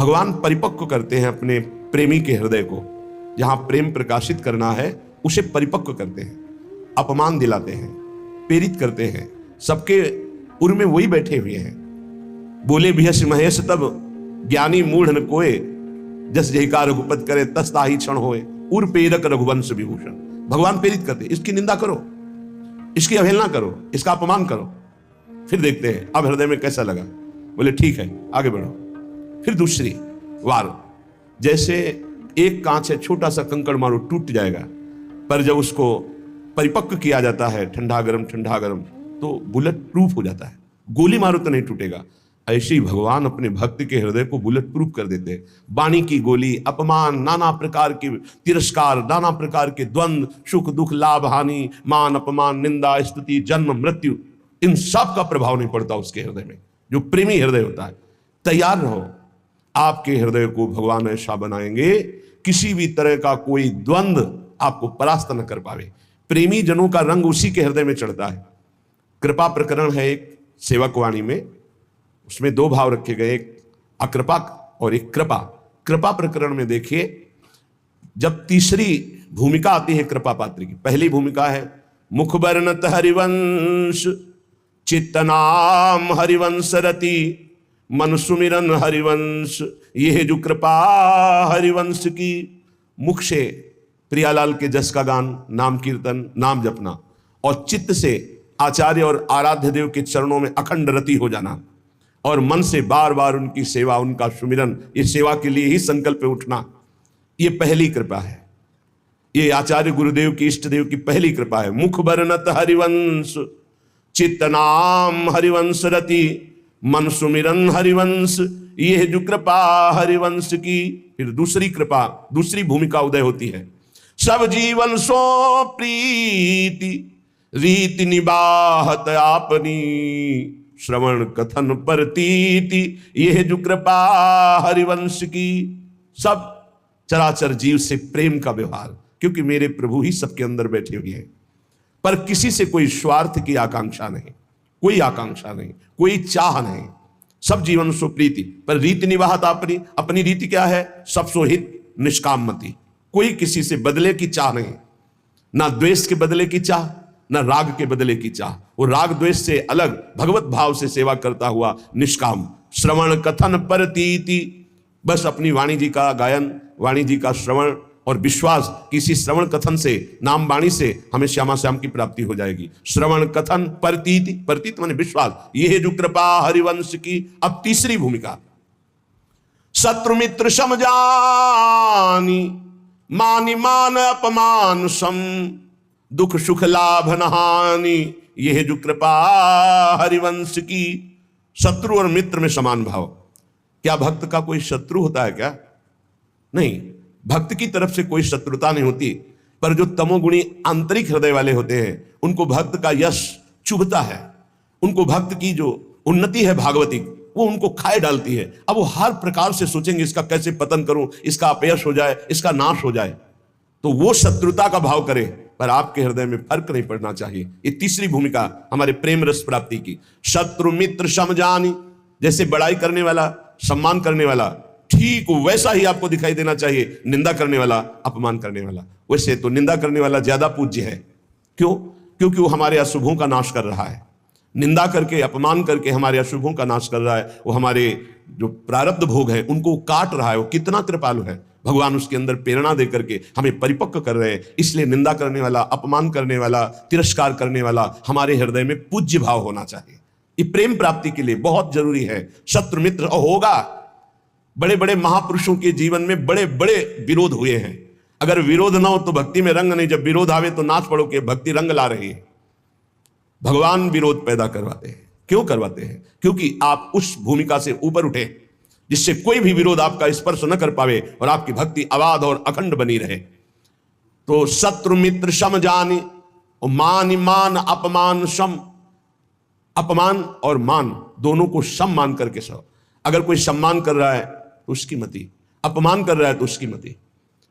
भगवान परिपक्व करते हैं अपने प्रेमी के हृदय को। जहां प्रेम प्रकाशित करना है उसे परिपक्व करते हैं, अपमान दिलाते हैं, प्रेरित करते हैं। सबके उर में वही बैठे हुए हैं। बोले भियस महेश तब ज्ञानी मूढ़ न कोय, जस जहिका रघुपत करे तस ताहि क्षण होए, उर प्रेरक रघुवंश विभूषण। भगवान प्रेरित करते, इसकी निंदा करो, इसकी अवहेलना करो, इसका अपमान करो, फिर देखते हैं अब हृदय में कैसा लगा। बोले ठीक है आगे बढ़ो। फिर दूसरी वार, जैसे एक कांच है, छोटा सा कंकड़ मारो टूट जाएगा, पर जब उसको परिपक्व किया जाता है, ठंडा गरम तो बुलेट प्रूफ हो जाता है, गोली मारो तो नहीं टूटेगा। ऐसे ही भगवान अपने भक्त के हृदय को बुलेट प्रूफ कर देते हैं। वाणी की गोली, अपमान, नाना प्रकार के तिरस्कार, नाना प्रकार के द्वंद्व, सुख दुख, लाभ हानि, मान अपमान, निंदा स्तुति, जन्म मृत्यु, इन सब का प्रभाव नहीं पड़ता उसके हृदय में। जो प्रेमी हृदय होता है, तैयार रहो, आपके हृदय को भगवान ऐसा बनाएंगे किसी भी तरह का कोई द्वंद्व आपको परास्त न कर पावे। प्रेमी जनों का रंग उसी के हृदय में चढ़ता है। कृपा प्रकरण है एक सेवक वाणी में, उसमें दो भाव रखे गए, एक अकृपा और एक कृपा। कृपा प्रकरण में देखिए, जब तीसरी भूमिका आती है कृपा पात्र की, पहली भूमिका है मुख वर्णत हरिवंश, चित्तनाम हरिवंश रति, मन सुमिरन हरिवंश, यह जो कृपा हरिवंश की। मुख से प्रियालाल के जस का गान, नाम कीर्तन, नाम जपना, और चित्त से आचार्य और आराध्य देव के चरणों में अखंड रति हो जाना, और मन से बार बार उनकी सेवा, उनका सुमिरन, ये सेवा के लिए ही संकल्प पे उठना, ये पहली कृपा है। ये आचार्य गुरुदेव की, इष्ट देव की पहली कृपा है। मुख वर्णत हरिवंश, चित्त नाम हरिवंश रति, मन सुमिरन हरिवंश, यह जो कृपा हरिवंश की। फिर दूसरी कृपा, दूसरी भूमिका उदय होती है। सब जीवन सो प्रीति, रीति निबाहत आपनी, श्रवण कथन परतीति, यह जो कृपा हरिवंश की। सब चराचर जीव से प्रेम का व्यवहार, क्योंकि मेरे प्रभु ही सबके अंदर बैठे हुए हैं। पर किसी से कोई स्वार्थ की आकांक्षा नहीं, कोई आकांक्षा नहीं, कोई चाह नहीं। सब जीवन सो प्रीति, पर रीति निवाहत अपनी, अपनी रीति क्या है? सब सो हित निष्काम मति। कोई किसी से बदले की चाह नहीं, ना द्वेष के बदले की चाह, ना राग के बदले की चाह। वो राग द्वेष से अलग भगवत भाव से सेवा करता हुआ निष्काम। श्रवण कथन परतीति, बस अपनी वाणी जी का गायन, वाणी जी का श्रवण और विश्वास, किसी श्रवण कथन से, नाम वाणी से हमें श्यामा श्याम की प्राप्ति हो जाएगी। श्रवण कथन परतीति, परतीत माने विश्वास, यह जो कृपा हरिवंश की। अब तीसरी भूमिका, शत्रु मित्र समजानी, मानि मान अपमान सम, दुख सुख लाभ नहानि, यह जो कृपा हरिवंश की। शत्रु और मित्र में समान भाव। क्या भक्त का कोई शत्रु होता है क्या? नहीं, भक्त की तरफ से कोई शत्रुता नहीं होती, पर जो तमोगुणी आंतरिक हृदय वाले होते हैं उनको भक्त का यश चुभता है, उनको भक्त की जो उन्नति है भागवतिक, वो उनको खाए डालती है। अब वो हर प्रकार से सोचेंगे इसका कैसे पतन करूं, इसका अपयश हो जाए, इसका नाश हो जाए, तो वो शत्रुता का भाव करे। पर आपके हृदय में फर्क नहीं पड़ना चाहिए। ये तीसरी भूमिका हमारे प्रेम रस प्राप्ति की। शत्रु मित्र समजानी, जैसे बड़ाई करने वाला, सम्मान करने वाला, ठीक वैसा ही आपको दिखाई देना चाहिए निंदा करने वाला, अपमान करने वाला। वैसे तो निंदा करने वाला ज्यादा पूज्य है। क्यों? क्योंकि वो हमारे अशुभों का नाश कर रहा है। निंदा करके, अपमान करके हमारे अशुभों का नाश कर रहा है। वो हमारे जो प्रारब्ध भोग है उनको काट रहा है। वो कितना कृपालु है। भगवान उसके अंदर प्रेरणा दे करके हमें परिपक्व कर रहे हैं। इसलिए निंदा करने वाला, अपमान करने वाला, तिरस्कार करने वाला हमारे हृदय में पूज्य भाव होना चाहिए। ये प्रेम प्राप्ति के लिए बहुत जरूरी है। शत्रु मित्र होगा। बड़े बड़े महापुरुषों के जीवन में बड़े बड़े विरोध हुए हैं। अगर विरोध ना हो तो भक्ति में रंग नहीं। जब विरोध आवे तो नाच पड़ो कि भक्ति रंग ला रही है। भगवान विरोध पैदा करवाते हैं। क्यों करवाते हैं? क्योंकि आप उस भूमिका से ऊपर उठे जिससे कोई भी विरोध आपका स्पर्श न कर पावे और आपकी भक्ति अबाध और अखंड बनी रहे। तो शत्रु मित्र सम जानी, और मान मान अपमान सम, अपमान और मान दोनों को सम मान करके सो। अगर कोई सम्मान कर रहा है तो उसकी मति, अपमान कर रहा है तो उसकी मति।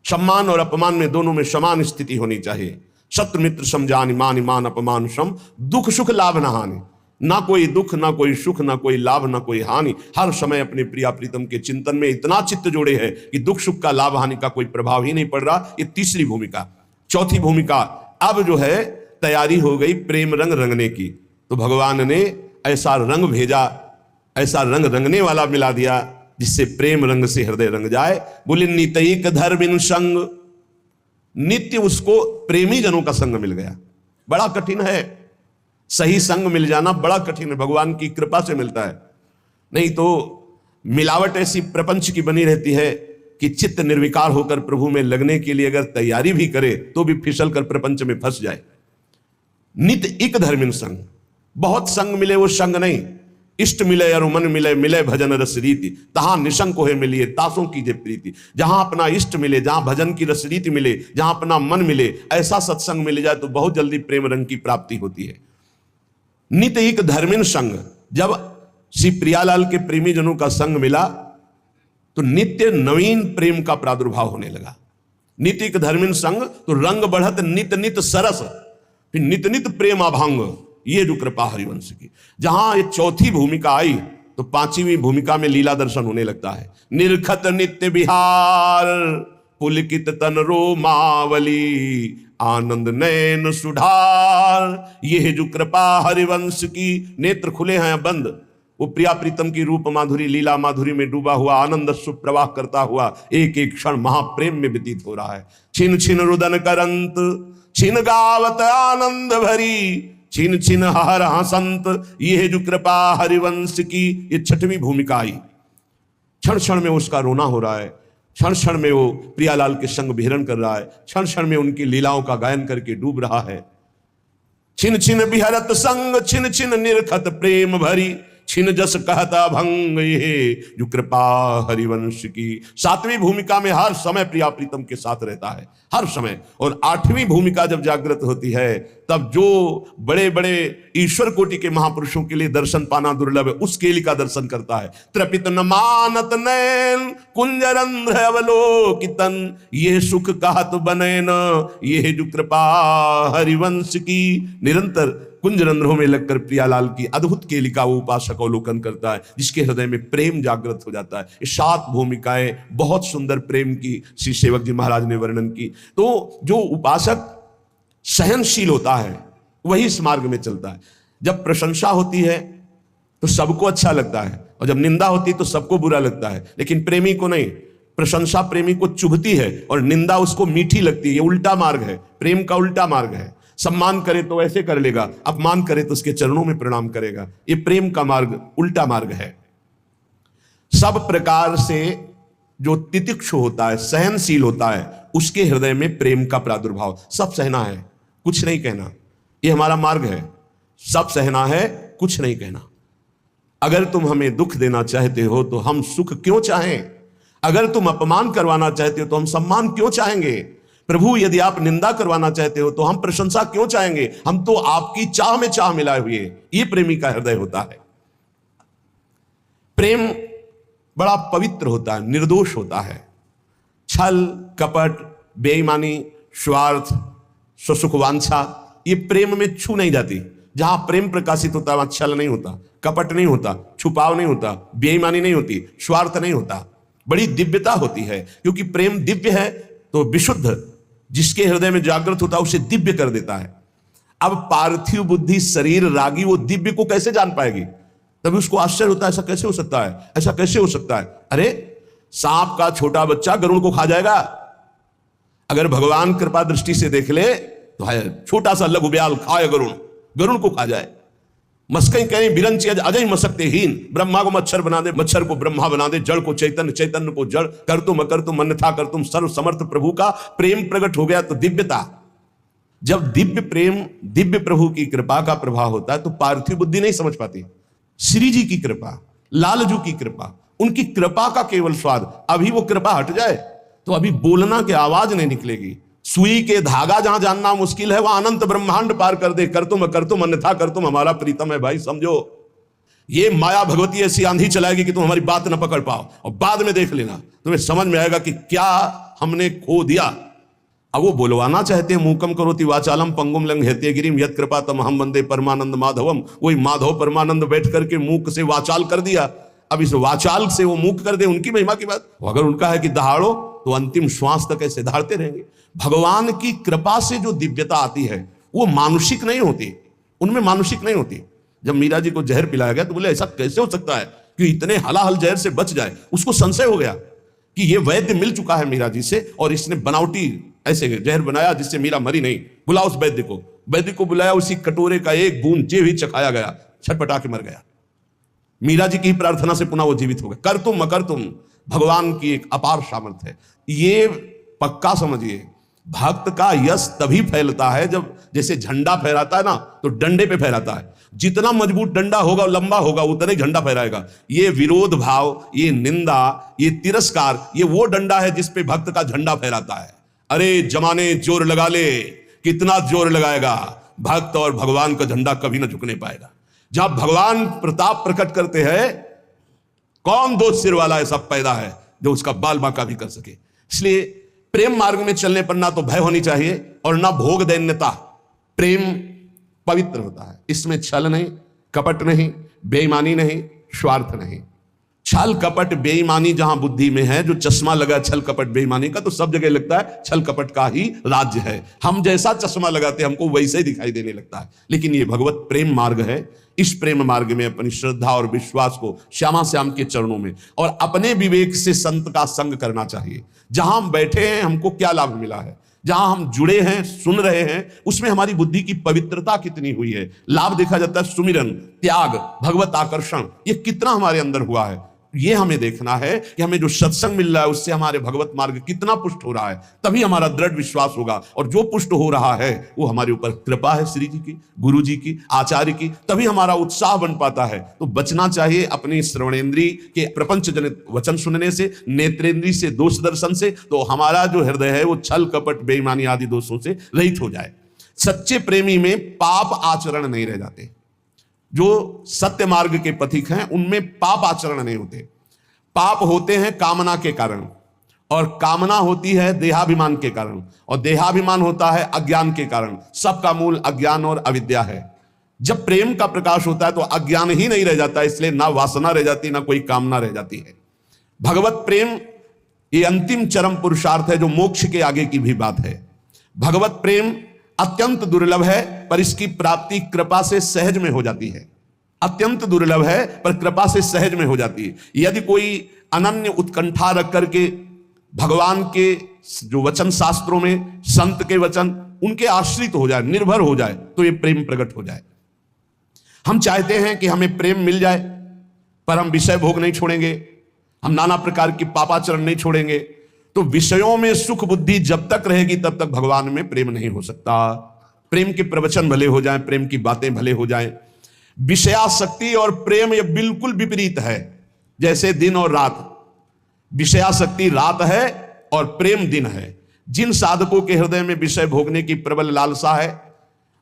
सम्मान और अपमान में दोनों में समान स्थिति होनी चाहिए। शत्रु मित्र समझानी, मान मान अपमान सम, दुख सुख लाभ न हानि। ना कोई दुख, ना कोई सुख, ना कोई लाभ, ना कोई हानि। हर समय अपने प्रिया प्रीतम के चिंतन में इतना चित्त जोड़े है कि दुख सुख का, लाभ हानि का कोई प्रभाव ही नहीं पड़ रहा। ये तीसरी भूमिका। चौथी भूमिका, अब जो है तैयारी हो गई प्रेम रंग रंगने की। तो भगवान ने ऐसा रंग भेजा, ऐसा रंग रंगने वाला मिला दिया जिससे प्रेम रंग से हृदय रंग जाए। बोले नितैक धर्मिन संग, नित्य उसको प्रेमी जनों का संग मिल गया। बड़ा कठिन है, सही संग मिल जाना बड़ा कठिन है, भगवान की कृपा से मिलता है। नहीं तो मिलावट ऐसी प्रपंच की बनी रहती है कि चित्त निर्विकार होकर प्रभु में लगने के लिए अगर तैयारी भी करे तो भी फिसल कर प्रपंच में फंस जाए। नित इक धर्मिन संग, बहुत संग मिले वो संग नहीं। इष्ट मिले और मन मिले, मिले भजन रस रीति, तहां निशंक होए मिलिए तासों कीजे प्रीति। जहां अपना इष्ट मिले, जहां भजन की रस रीति मिले, जहां अपना मन मिले, ऐसा सत्संग मिल जाए तो बहुत जल्दी प्रेम रंग की प्राप्ति होती है। नित एक धर्मिन संग, जब श्री प्रियालाल के प्रेमी जनों का संग मिला तो नित्य नवीन प्रेम का प्रादुर्भाव होने लगा। नित्य एक धर्मिन संग तो रंग बढ़त नित नित सरस, फिर नित नित प्रेम अभंग। ये जो कृपा हरिवंश की, जहां ये चौथी भूमिका आई तो पांचवी भूमिका में लीला दर्शन होने लगता है। निरखत नित्य विहार, पुलकित तन रोमावली, आनंद नयन सुधार। ये है जो कृपा हरिवंश की। नेत्र खुले हैं बंद, वो प्रिया प्रीतम की रूप माधुरी, लीला माधुरी में डूबा हुआ आनंद सुप्रवाह करता हुआ एक एक क्षण महाप्रेम में व्यतीत हो रहा है। छिन छिन रुदन करंत, छिन गावत आनंद भरी, छिन छिन हर हसंत। ये है जो कृपा हरिवंश की। ये छठवीं भूमिका आई। क्षण क्षण में उसका रोना हो रहा है, क्षण क्षण में वो प्रियालाल के संग विहरण कर रहा है, क्षण क्षण में उनकी लीलाओं का गायन करके डूब रहा है। छिन छिन बिहरत संग, छिन छिन निरखत प्रेम भरी, छिन जस कहता भंग। ये जो कृपा हरिवंश की। सातवीं भूमिका में हर समय प्रिया प्रीतम के साथ रहता है, हर समय। और आठवीं भूमिका जब जागृत होती है तब जो बड़े बड़े ईश्वर कोटि के महापुरुषों के लिए दर्शन पाना दुर्लभ है, उस केली का दर्शन करता है। त्रपित न मानत नैन, कुंजरंध्र अवलोकितन, ये सुख कहत बने न। ये जो कृपा हरिवंश की। निरंतर कुंजरंध्रों में लगकर प्रियालाल की अद्भुत केली का वो उपासक अवलोकन करता है, जिसके हृदय में प्रेम जागृत हो जाता है। ये 7 भूमिकाएं बहुत सुंदर प्रेम की श्री सेवक जी महाराज ने वर्णन की। तो जो उपासक सहनशील होता है वही इस मार्ग में चलता है। जब प्रशंसा होती है तो सबको अच्छा लगता है, और जब निंदा होती है तो सबको बुरा लगता है। लेकिन प्रेमी को नहीं, प्रशंसा प्रेमी को चुभती है और निंदा उसको मीठी लगती है। ये उल्टा मार्ग है, प्रेम का उल्टा मार्ग है। सम्मान करे तो ऐसे कर लेगा, अपमान करे तो उसके चरणों में प्रणाम करेगा। ये प्रेम का मार्ग उल्टा मार्ग है। सब प्रकार से जो तितिक्षु होता है, सहनशील होता है, उसके हृदय में प्रेम का प्रादुर्भाव। सब सहना है, कुछ नहीं कहना, ये हमारा मार्ग है। सब सहना है, कुछ नहीं कहना। अगर तुम हमें दुख देना चाहते हो तो हम सुख क्यों चाहें? अगर तुम अपमान करवाना चाहते हो तो हम सम्मान क्यों चाहेंगे? प्रभु यदि आप निंदा करवाना चाहते हो तो हम प्रशंसा क्यों चाहेंगे? हम तो आपकी चाह में चाह मिलाए हुए। ये प्रेमी का हृदय होता है। प्रेम बड़ा पवित्र होता है, निर्दोष होता है। छल, कपट, बेईमानी, स्वार्थ, स्वसुखवांछा, ये प्रेम में छू नहीं जाती। जहां प्रेम प्रकाशित होता है वहां छल नहीं होता, कपट नहीं होता, छुपाव नहीं होता, बेईमानी नहीं होती, स्वार्थ नहीं होता। बड़ी दिव्यता होती है, क्योंकि प्रेम दिव्य है तो विशुद्ध जिसके हृदय में जागृत होता है उसे दिव्य कर देता है। अब पार्थिव बुद्धि शरीर रागी वो दिव्य को कैसे जान पाएगी? तभी उसको आश्चर्य होता है, ऐसा कैसे हो सकता है, ऐसा कैसे हो सकता है? अरे सांप का छोटा बच्चा गरुड़ को खा जाएगा। अगर भगवान कृपा दृष्टि से देख ले तो है छोटा सा लघु ब्याल खाए गरुड़ को खा जाए। मस्कई कहीं बिरंची अजय मसकते हीन, ब्रह्मा को मच्छर बना दे, मच्छर को ब्रह्मा बना दे, जड़ को चैतन्य, चैतन्य को जड़, कर तुम अकर तुम अन्यथा कर तुम। सर्व समर्थ प्रभु का प्रेम प्रकट हो गया तो दिव्यता। जब दिव्य प्रेम, दिव्य प्रभु की कृपा का प्रभाव होता है तो पार्थिव बुद्धि नहीं समझ पाती। श्री जी की कृपा, लालजू की कृपा, उनकी कृपा का केवल स्वाद। अभी वो कृपा हट जाए तो अभी बोलना की आवाज नहीं निकलेगी। सुई के धागा जहां जानना मुश्किल है वहां अनंत ब्रह्मांड पार कर दे। कर तुम अन्यथा कर तुम हमारा प्रीतम है। भाई समझो, ये माया भगवती ऐसी आंधी चलाएगी कि तुम हमारी बात न पकड़ पाओ, और बाद में देख लेना तुम्हें समझ में आएगा कि क्या हमने खो दिया। अब वो बोलवाना चाहते हैं, मूकम करोति वाचालम पंगुम लंघयते गिरिम यत् कृपा तमहम वंदे परमानंद माधवम। वही माधव परमानंद बैठ करके मूक से वाचाल कर दिया। अब इस वाचाल से वो मूक कर दे, उनकी महिमा की बात। अगर उनका है कि दहाड़ो तो अंतिम श्वास तक ऐसे दहाड़ते रहेंगे। भगवान की कृपा से जो दिव्यता आती है वो मानुषिक नहीं होती, उनमें मानुषिक नहीं होती। जब मीरा जी को जहर पिलाया गया तो बोले ऐसा कैसे हो सकता है कि इतने हलाहल जहर से बच जाए। उसको संशय हो गया कि ये वैद्य मिल चुका है मीरा जी से और इसने बनावटी ऐसे जहर बनाया जिससे मीरा मरी नहीं। बुलाओ उस वैद्य को। वैद्य को बुलाया, उसी कटोरे का एक बूंद जे भी चखाया गया, छटपटा के मर गया। मीरा जी की प्रार्थना से पुनः वो जीवित हो गए। कर तुम मकर तुम, भगवान की एक अपार सामर्थ्य है। ये पक्का समझिए, भक्त का यश तभी फैलता है जब जैसे झंडा फहराता है ना तो डंडे पे फहराता है। जितना मजबूत डंडा होगा लंबा होगा उतना ही झंडा फहराएगा। ये विरोध भाव, ये निंदा, ये तिरस्कार, ये वो डंडा है जिस पे भक्त का झंडा फहराता है। अरे जमाने जोर लगा ले, कितना जोर लगाएगा, भक्त और भगवान का झंडा कभी ना झुकने पाएगा। जब भगवान प्रताप प्रकट करते हैं, कौन दो सिर वाला ऐसा पैदा है जो उसका बाल बांका भी कर सके। इसलिए प्रेम मार्ग में चलने पर ना तो भय होनी चाहिए और ना भोग दैन्यता। प्रेम पवित्र होता है, इसमें छल नहीं, कपट नहीं, बेईमानी नहीं, स्वार्थ नहीं। छल कपट बेईमानी जहां बुद्धि में है, जो चश्मा लगा छल कपट बेईमानी का, तो सब जगह लगता है छल कपट का ही राज्य है। हम जैसा चश्मा लगाते हैं हमको वैसे ही दिखाई देने लगता है। लेकिन ये भगवत प्रेम मार्ग है। इस प्रेम मार्ग में अपनी श्रद्धा और विश्वास को श्यामा श्याम के चरणों में और अपने विवेक से संत का संग करना चाहिए। जहां हम बैठे हैं हमको क्या लाभ मिला है, जहां हम जुड़े हैं, सुन रहे हैं, उसमें हमारी बुद्धि की पवित्रता कितनी हुई है। लाभ देखा जाता है सुमिरन, त्याग, भगवत आकर्षण, ये कितना हमारे अंदर हुआ है। ये हमें देखना है कि हमें जो सत्संग मिल रहा है उससे हमारे भगवत मार्ग कितना पुष्ट हो रहा है, तभी हमारा दृढ़ विश्वास होगा। और जो पुष्ट हो रहा है वो हमारे ऊपर कृपा है श्री जी की, गुरु जी की, आचार्य की, तभी हमारा उत्साह बन पाता है। तो बचना चाहिए अपनी श्रवणेन्द्रीय के प्रपंच जनित वचन सुनने से, नेत्रेंद्रीय से दोष दर्शन से, तो हमारा जो हृदय है वो छल कपट बेईमानी आदि दोषों से रहित हो जाए। सच्चे प्रेमी में पाप आचरण नहीं रह जाते। जो सत्य मार्ग के पथिक हैं उनमें पाप आचरण नहीं होते। पाप होते हैं कामना के कारण, और कामना होती है देहाभिमान के कारण, और देहाभिमान होता है अज्ञान के कारण। सबका मूल अज्ञान और अविद्या है। जब प्रेम का प्रकाश होता है तो अज्ञान ही नहीं रह जाता, इसलिए ना वासना रह जाती, ना कोई कामना रह जाती है। भगवत प्रेम ये अंतिम चरम पुरुषार्थ है जो मोक्ष के आगे की भी बात है। भगवत प्रेम अत्यंत दुर्लभ है, पर इसकी प्राप्ति कृपा से सहज में हो जाती है। अत्यंत दुर्लभ है पर कृपा से सहज में हो जाती है। यदि कोई अनन्य उत्कंठा रख करके भगवान के जो वचन शास्त्रों में, संत के वचन, उनके आश्रित हो जाए, निर्भर हो जाए, तो ये प्रेम प्रकट हो जाए। हम चाहते हैं कि हमें प्रेम मिल जाए, पर हम विषय भोग नहीं छोड़ेंगे, हम नाना प्रकार की पापाचरण नहीं छोड़ेंगे। तो विषयों में सुख बुद्धि जब तक रहेगी तब तक भगवान में प्रेम नहीं हो सकता। प्रेम के प्रवचन भले हो जाएं, प्रेम की बातें भले हो जाएं, विषयासक्ति और प्रेम ये बिल्कुल विपरीत है। जैसे दिन और रात, विषयासक्ति रात है और प्रेम दिन है। जिन साधकों के हृदय में विषय भोगने की प्रबल लालसा है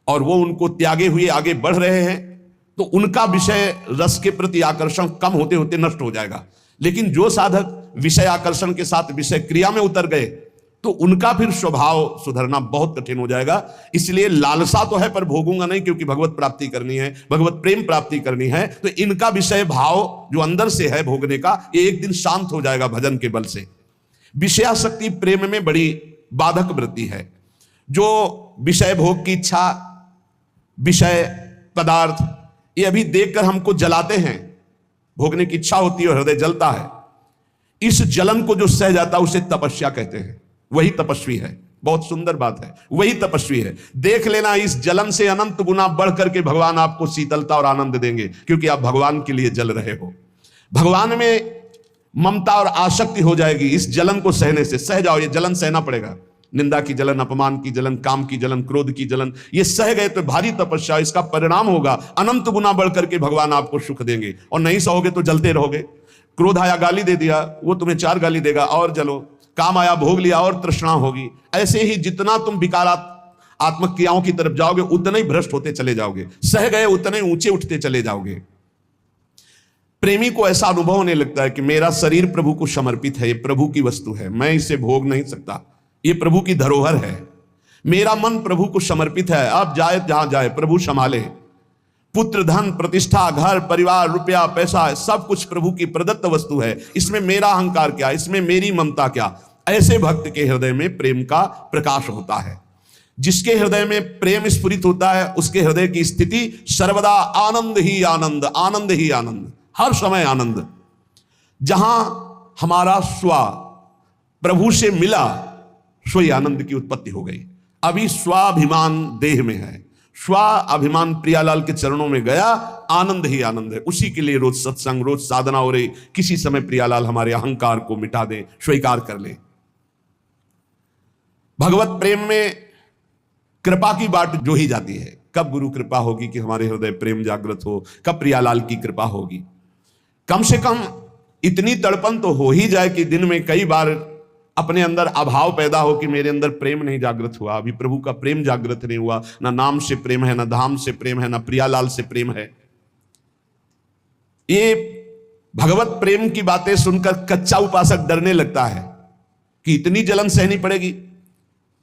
और वो उनको त्यागे हुए आगे बढ़ रहे हैं, तो उनका विषय रस के प्रति आकर्षण कम होते होते नष्ट हो जाएगा। लेकिन जो साधक विषय आकर्षण के साथ विषय क्रिया में उतर गए तो उनका फिर स्वभाव सुधरना बहुत कठिन हो जाएगा। इसलिए लालसा तो है पर भोगूंगा नहीं, क्योंकि भगवत प्राप्ति करनी है, भगवत प्रेम प्राप्ति करनी है। तो इनका विषय भाव जो अंदर से है भोगने का, ये एक दिन शांत हो जाएगा भजन के बल से। विषयासक्ति प्रेम में बड़ी बाधक वृत्ति है। जो विषय भोग की इच्छा, विषय पदार्थ, ये अभी देखकर हमको जलाते हैं, भोगने की इच्छा होती है और हृदय जलता है। इस जलन को जो सह जाता है उसे तपस्या कहते हैं। वही तपस्वी है। बहुत सुंदर बात है, वही तपस्वी है। देख लेना, इस जलन से अनंत गुना बढ़ करके भगवान आपको शीतलता और आनंद देंगे, क्योंकि आप भगवान के लिए जल रहे हो। भगवान में ममता और आसक्ति हो जाएगी इस जलन को सहने से। सह जाओ, ये जलन सहना पड़ेगा। निंदा की जलन, अपमान की जलन, काम की जलन, क्रोध की जलन, ये सह गए तो भारी तपस्या, इसका परिणाम होगा अनंत गुना बढ़ करके भगवान आपको सुख देंगे। और नहीं सहोगे तो जलते रहोगे। क्रोध आया, गाली दे दिया, वो तुम्हें 4 गाली देगा और जलो। काम आया, भोग लिया और तृष्णा होगी। ऐसे ही जितना तुम विकारात्मक क्रियाओं की तरफ जाओगे उतना ही भ्रष्ट होते चले जाओगे। सह गए उतने ऊंचे उठते चले जाओगे। प्रेमी को ऐसा अनुभव होने लगता है कि मेरा शरीर प्रभु को समर्पित है, ये प्रभु की वस्तु है, मैं इसे भोग नहीं सकता। ये प्रभु की धरोहर है। मेरा मन प्रभु को समर्पित है, अब जाए जहां जाए प्रभु संभाले। पुत्र, धन, प्रतिष्ठा, घर, परिवार, रुपया, पैसा, सब कुछ प्रभु की प्रदत्त वस्तु है। इसमें मेरा अहंकार क्या, इसमें मेरी ममता क्या? ऐसे भक्त के हृदय में प्रेम का प्रकाश होता है। जिसके हृदय में प्रेम स्फुरित होता है उसके हृदय की स्थिति सर्वदा आनंद ही आनंद, आनंद ही आनंद, हर समय आनंद। जहां हमारा स्व प्रभु से मिला, सोई आनंद की उत्पत्ति हो गई। अभी स्वाभिमान देह में है, स्व अभिमान प्रियालाल के चरणों में गया, आनंद ही आनंद है। उसी के लिए रोज सत्संग, रोज साधना हो रही। किसी समय प्रियालाल हमारे अहंकार को मिटा दे, स्वीकार कर ले। भगवत प्रेम में कृपा की बाट जो ही जाती है। कब गुरु कृपा होगी कि हमारे हृदय प्रेम जागृत हो, कब प्रियालाल की कृपा होगी। कम से कम इतनी तड़पन तो हो ही जाए कि दिन में कई बार अपने अंदर अभाव पैदा हो कि मेरे अंदर प्रेम नहीं जागृत हुआ, अभी प्रभु का प्रेम जागृत नहीं हुआ। ना नाम से प्रेम है, ना धाम से प्रेम है, ना प्रियालाल से प्रेम है। ये भगवत प्रेम की बातें सुनकर कच्चा उपासक डरने लगता है कि इतनी जलन सहनी पड़ेगी,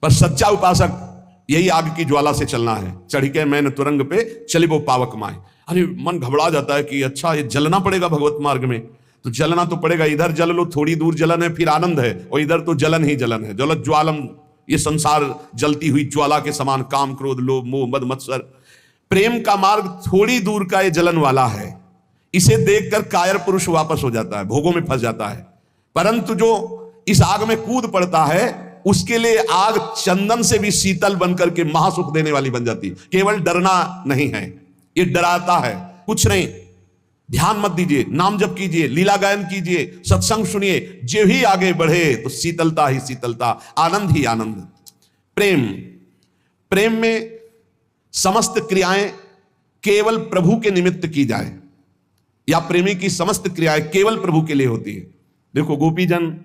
पर सच्चा उपासक यही आग की ज्वाला से चलना है। चढ़ के मैंने तुरंग पे चले वो पावक माए। अरे मन घबरा जाता है कि अच्छा ये जलना पड़ेगा भगवत मार्ग में, तो जलना तो पड़ेगा। इधर जल लो, थोड़ी दूर जलन है फिर आनंद है, और इधर तो जलन ही जलन है। जलत ज्वालम, ये संसार जलती हुई ज्वाला के समान, काम, क्रोध, लोभ, मोह, मद, मत्सर। प्रेम का मार्ग थोड़ी दूर का ये जलन वाला है। इसे देखकर कायर पुरुष वापस हो जाता है, भोगों में फंस जाता है। परंतु जो इस आग में कूद पड़ता है उसके लिए आग चंदन से भी शीतल बनकर के महासुख देने वाली बन जाती। केवल डरना नहीं है, ये डराता है कुछ नहीं। ध्यान मत दीजिए, नाम जप कीजिए, लीला गायन कीजिए, सत्संग सुनिए। जो ही आगे बढ़े तो शीतलता ही शीतलता, आनंद ही आनंद। प्रेम, प्रेम में समस्त क्रियाएं केवल प्रभु के निमित्त की जाए, या प्रेमी की समस्त क्रियाएं केवल प्रभु के लिए होती है। देखो, गोपीजन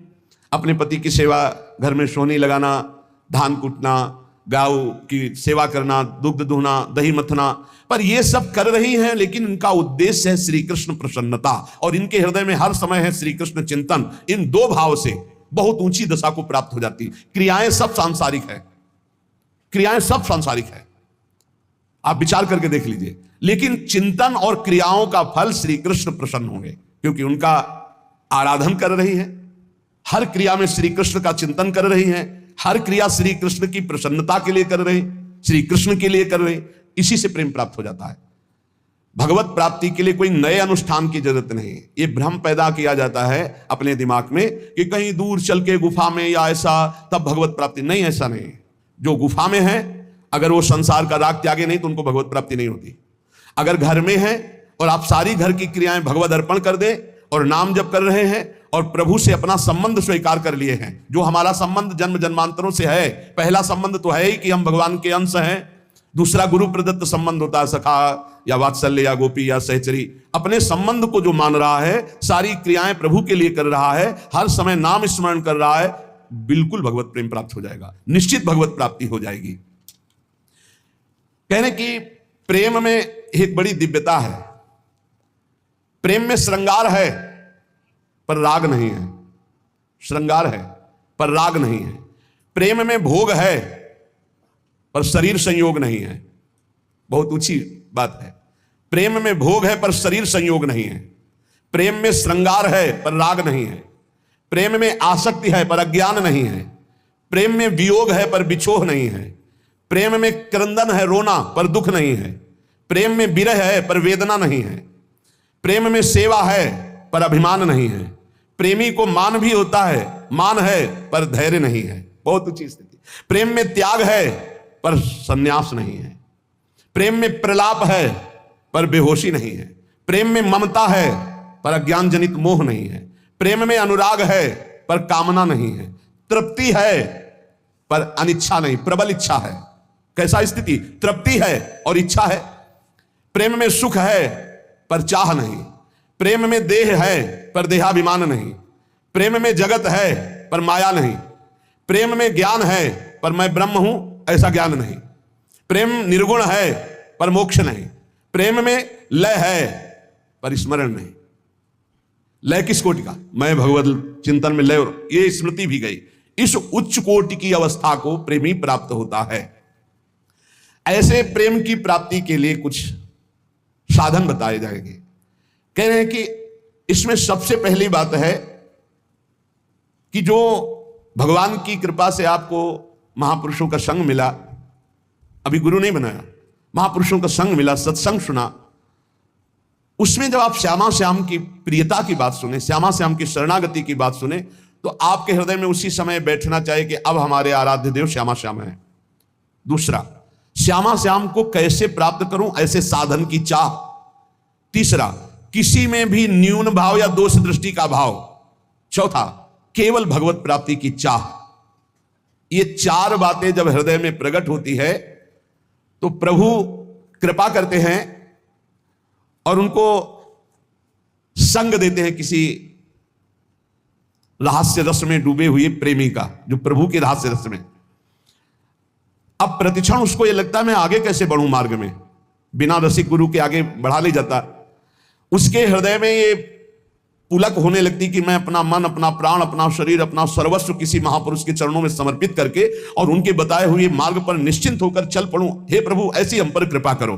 अपने पति की सेवा, घर में सोनी लगाना, धान कूटना, गाय की सेवा करना, दुग्ध दुहना, दही मथना, पर ये सब कर रही हैं, लेकिन इनका उद्देश्य है श्री कृष्ण प्रसन्नता, और इनके हृदय में हर समय है श्री कृष्ण चिंतन। इन दो भाव से बहुत ऊंची दशा को प्राप्त हो जाती। क्रियाएं सब सांसारिक है, क्रियाएं सब सांसारिक है, आप विचार करके देख लीजिए, लेकिन चिंतन और क्रियाओं का फल श्री कृष्ण प्रसन्न होंगे, क्योंकि उनका आराधन कर रही है। हर क्रिया में श्री कृष्ण का चिंतन कर रही हैं, हर क्रिया श्री कृष्ण की प्रसन्नता के लिए कर रहे हैं, श्री कृष्ण के लिए कर रहे हैं। इसी से प्रेम प्राप्त हो जाता है। भगवत प्राप्ति के लिए कोई नए अनुष्ठान की जरूरत नहीं। ये भ्रम पैदा किया जाता है अपने दिमाग में कि कहीं दूर चल के गुफा में या ऐसा तब भगवत प्राप्ति। नहीं, ऐसा नहीं। जो गुफा में है, अगर वो संसार का राग त्यागे नहीं तो उनको भगवत प्राप्ति नहीं होती। अगर घर में है और आप सारी घर की क्रियाएं भगवत अर्पण कर दें और नाम जप कर रहे हैं और प्रभु से अपना संबंध स्वीकार कर लिए हैं, जो हमारा संबंध जन्म जन्मांतरों से है। पहला संबंध तो है ही कि हम भगवान के अंश हैं। दूसरा गुरु प्रदत्त संबंध होता है, सखा या वात्सल्य या गोपी या सहचरी। अपने संबंध को जो मान रहा है, सारी क्रियाएं प्रभु के लिए कर रहा है, हर समय नाम स्मरण कर रहा है, बिल्कुल भगवत प्रेम प्राप्त हो जाएगा, निश्चित भगवत प्राप्ति हो जाएगी। कहने की प्रेम में एक बड़ी दिव्यता है। प्रेम में श्रृंगार है पर राग नहीं है, श्रृंगार है पर राग नहीं है। प्रेम में भोग है पर शरीर संयोग नहीं है। बहुत ऊंची बात है। प्रेम में भोग है पर शरीर संयोग नहीं है। प्रेम में श्रृंगार है पर राग नहीं है। प्रेम में आसक्ति है पर अज्ञान नहीं है। प्रेम में वियोग है पर बिछोह नहीं है। प्रेम में क्रंदन है, रोना, पर दुख नहीं है। प्रेम में विरह है पर वेदना नहीं है। प्रेम में सेवा है पर अभिमान नहीं है। प्रेमी को मान भी होता है, मान है पर धैर्य नहीं है। बहुत ऊंची स्थिति। प्रेम में त्याग है पर संन्यास नहीं है। प्रेम में प्रलाप है पर बेहोशी नहीं है। प्रेम में ममता है पर अज्ञान जनित मोह नहीं है। प्रेम में अनुराग है पर कामना नहीं है। तृप्ति है पर अनिच्छा नहीं, प्रबल इच्छा है। कैसा स्थिति? तृप्ति है और इच्छा है। प्रेम में सुख है पर चाह नहीं। प्रेम में देह है पर देहाभिमान नहीं। प्रेम में जगत है पर माया नहीं। प्रेम में ज्ञान है पर मैं ब्रह्म हूं, ऐसा ज्ञान नहीं। प्रेम निर्गुण है पर मोक्ष नहीं। प्रेम में लय है पर स्मरण नहीं। लय किस कोटि का? मैं भगवत चिंतन में लय, ये स्मृति भी गई। इस उच्च कोटि की अवस्था को प्रेमी प्राप्त होता है। ऐसे प्रेम की प्राप्ति के लिए कुछ साधन बताए जाएंगे। कह रहे हैं कि इसमें सबसे पहली बात है कि जो भगवान की कृपा से आपको महापुरुषों का संग मिला, अभी गुरु नहीं बनाया, महापुरुषों का संग मिला, सत्संग सुना, उसमें जब आप श्यामा श्याम की प्रियता की बात सुने, श्यामा श्याम की शरणागति की बात सुने, तो आपके हृदय में उसी समय बैठना चाहिए कि अब हमारे आराध्य देव श्यामा श्याम है। दूसरा, श्यामा श्याम को कैसे प्राप्त करूं, ऐसे साधन की चाह। तीसरा, किसी में भी न्यून भाव या दोष दृष्टि का भाव। चौथा, केवल भगवत प्राप्ति की चाह। ये चार बातें जब हृदय में प्रकट होती है तो प्रभु कृपा करते हैं और उनको संग देते हैं किसी रहस्य रस में डूबे हुए प्रेमी का, जो प्रभु के रहस्य रस में। अब प्रतिक्षण उसको यह लगता है मैं आगे कैसे बढ़ूं मार्ग में, बिना रसिक गुरु के आगे बढ़ा ले जाता। उसके हृदय में ये पुलक होने लगती कि मैं अपना मन, अपना प्राण, अपना शरीर, अपना सर्वस्व किसी महापुरुष के चरणों में समर्पित करके और उनके बताए हुए मार्ग पर निश्चिंत होकर चल पड़ूं। हे प्रभु, ऐसी हम पर कृपा करो।